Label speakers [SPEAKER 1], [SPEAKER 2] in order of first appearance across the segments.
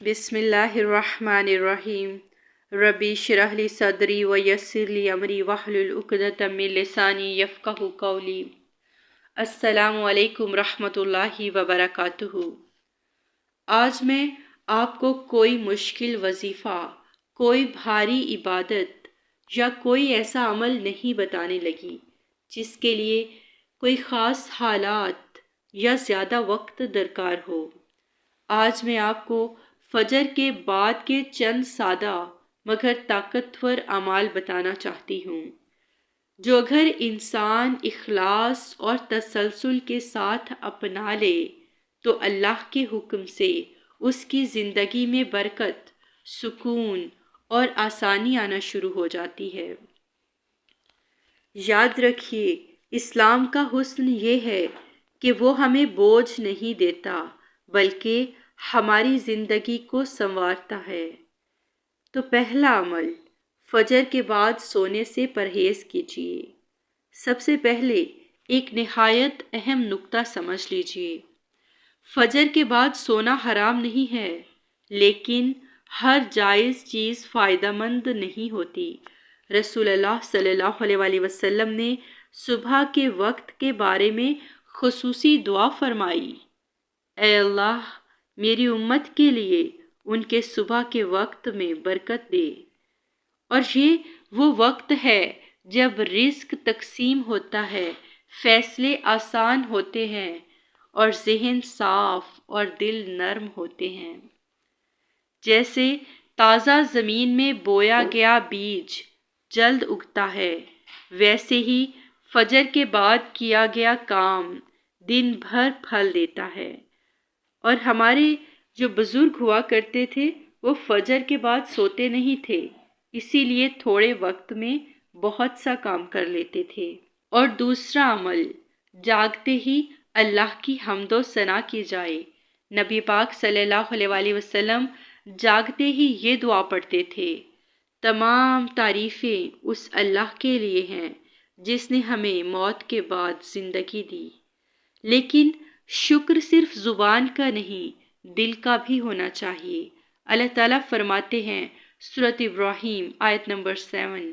[SPEAKER 1] بسم اللہ الرحمن الرحیم ربی اشرح لی صدری ویسر لی امری واحلل عقدۃ من لسانی یفقہوا قولی۔ السلام علیکم رحمۃ اللہ وبرکاتہ۔ آج میں آپ کو کوئی مشکل وظیفہ، کوئی بھاری عبادت یا کوئی ایسا عمل نہیں بتانے لگی جس کے لیے کوئی خاص حالات یا زیادہ وقت درکار ہو۔ آج میں آپ کو فجر کے بعد کے چند سادہ مگر طاقتور اعمال بتانا چاہتی ہوں، جو اگر انسان اخلاص اور تسلسل کے ساتھ اپنا لے تو اللہ کے حکم سے اس کی زندگی میں برکت، سکون اور آسانی آنا شروع ہو جاتی ہے۔ یاد رکھیے، اسلام کا حسن یہ ہے کہ وہ ہمیں بوجھ نہیں دیتا بلکہ ہماری زندگی کو سنوارتا ہے۔ تو پہلا عمل، فجر کے بعد سونے سے پرہیز کیجیے۔ سب سے پہلے ایک نہایت اہم نکتہ سمجھ لیجیے۔ فجر کے بعد سونا حرام نہیں ہے، لیکن ہر جائز چیز فائدہ مند نہیں ہوتی۔ رسول اللہ صلی اللہ علیہ وسلم نے صبح کے وقت کے بارے میں خصوصی دعا فرمائی: اے اللہ، میری امت کے لیے ان کے صبح کے وقت میں برکت دے۔ اور یہ وہ وقت ہے جب رزق تقسیم ہوتا ہے، فیصلے آسان ہوتے ہیں اور ذہن صاف اور دل نرم ہوتے ہیں۔ جیسے تازہ زمین میں بویا گیا بیج جلد اگتا ہے، ویسے ہی فجر کے بعد کیا گیا کام دن بھر پھل دیتا ہے۔ اور ہمارے جو بزرگ ہوا کرتے تھے وہ فجر کے بعد سوتے نہیں تھے، اسی لیے تھوڑے وقت میں بہت سا کام کر لیتے تھے۔ اور دوسرا عمل، جاگتے ہی اللہ کی حمد و ثنا کی جائے۔ نبی پاک صلی اللہ علیہ وسلم جاگتے ہی یہ دعا پڑھتے تھے: تمام تعریفیں اس اللہ کے لیے ہیں جس نے ہمیں موت کے بعد زندگی دی۔ لیکن شکر صرف زبان کا نہیں، دل کا بھی ہونا چاہیے۔ اللہ تعالیٰ فرماتے ہیں سورۃ ابراہیم آیت نمبر 7: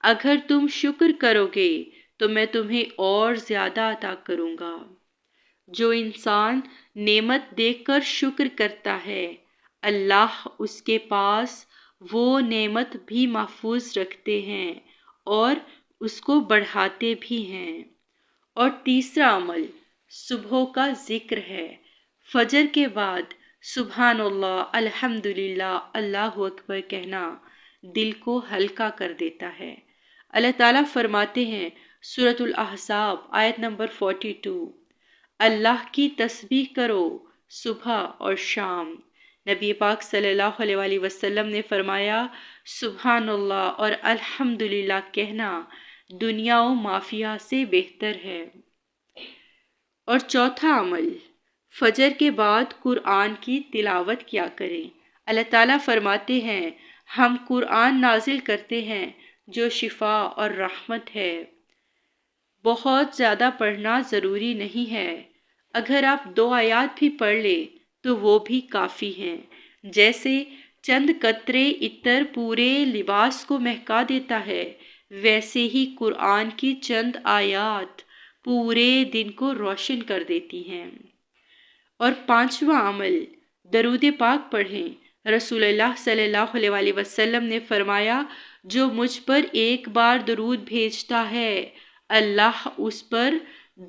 [SPEAKER 1] اگر تم شکر کرو گے تو میں تمہیں اور زیادہ عطا کروں گا۔ جو انسان نعمت دیکھ کر شکر کرتا ہے، اللہ اس کے پاس وہ نعمت بھی محفوظ رکھتے ہیں اور اس کو بڑھاتے بھی ہیں۔ اور تیسرا عمل صبح کا ذکر ہے۔ فجر کے بعد سبحان اللہ، الحمدللہ، اللہ اکبر کہنا دل کو ہلکا کر دیتا ہے۔ اللہ تعالیٰ فرماتے ہیں سورۃ الاحزاب آیت نمبر 42: اللہ کی تسبیح کرو صبح اور شام۔ نبی پاک صلی اللہ علیہ وسلم نے فرمایا سبحان اللہ اور الحمدللہ کہنا دنیا و مافیہ سے بہتر ہے۔ اور چوتھا عمل، فجر کے بعد قرآن کی تلاوت کیا کریں۔ اللہ تعالیٰ فرماتے ہیں ہم قرآن نازل کرتے ہیں جو شفا اور رحمت ہے۔ بہت زیادہ پڑھنا ضروری نہیں ہے، اگر آپ 2 آیات بھی پڑھ لیں تو وہ بھی کافی ہیں۔ جیسے چند قطرے عطر پورے لباس کو مہکا دیتا ہے، ویسے ہی قرآن کی چند آیات پورے دن کو روشن کر دیتی ہیں۔ اور پانچواں عمل، درود پاک پڑھیں۔ رسول اللہ صلی اللہ علیہ وسلم نے فرمایا جو مجھ پر ایک بار درود بھیجتا ہے، اللہ اس پر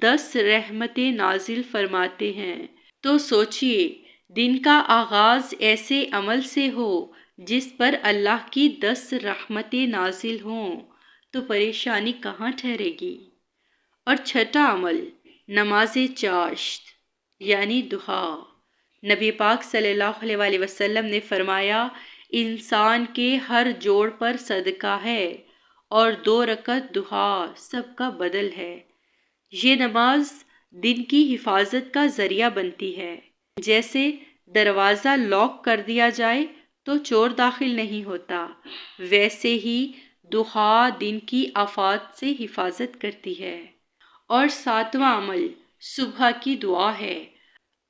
[SPEAKER 1] 10 رحمتیں نازل فرماتے ہیں۔ تو سوچئے، دن کا آغاز ایسے عمل سے ہو جس پر اللہ کی 10 رحمتیں نازل ہوں تو پریشانی کہاں ٹھہرے گی۔ اور چھٹا عمل، نماز چاشت یعنی دہا۔ نبی پاک صلی اللہ علیہ وسلم نے فرمایا انسان کے ہر جوڑ پر صدقہ ہے اور 2 رکعت دہا سب کا بدل ہے۔ یہ نماز دن کی حفاظت کا ذریعہ بنتی ہے۔ جیسے دروازہ لاک کر دیا جائے تو چور داخل نہیں ہوتا، ویسے ہی دہا دن کی آفات سے حفاظت کرتی ہے۔ اور 7واں عمل صبح کی دعا ہے۔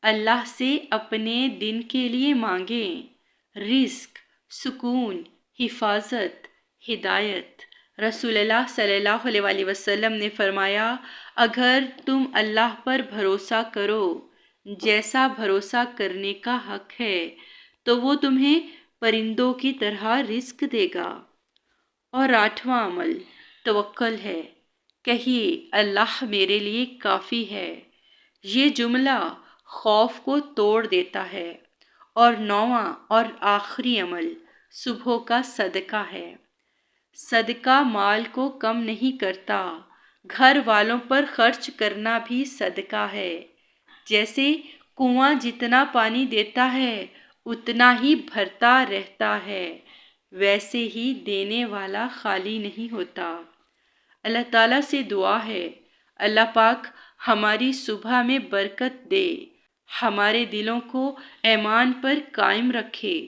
[SPEAKER 1] اللہ سے اپنے دن کے لیے مانگیں، رزق، سکون، حفاظت، ہدایت۔ رسول اللہ صلی اللہ علیہ وآلہ وسلم نے فرمایا، اگر تم اللہ پر بھروسہ کرو جیسا بھروسہ کرنے کا حق ہے تو وہ تمہیں پرندوں کی طرح رزق دے گا۔ اور 8واں عمل توکل ہے۔ کہیے اللہ میرے لیے کافی ہے۔ یہ جملہ خوف کو توڑ دیتا ہے۔ اور 9واں اور آخری عمل صبح کا صدقہ ہے۔ صدقہ مال کو کم نہیں کرتا، گھر والوں پر خرچ کرنا بھی صدقہ ہے۔ جیسے کنواں جتنا پانی دیتا ہے اتنا ہی بھرتا رہتا ہے، ویسے ہی دینے والا خالی نہیں ہوتا۔ اللہ تعالیٰ سے دعا ہے، اللہ پاک ہماری صبح میں برکت دے، ہمارے دلوں کو ایمان پر قائم رکھے،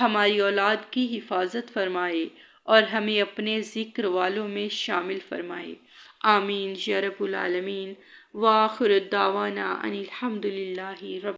[SPEAKER 1] ہماری اولاد کی حفاظت فرمائے اور ہمیں اپنے ذکر والوں میں شامل فرمائے۔ آمین یا رب العالمین۔ وآخر دعوانا ان الحمد للہ رب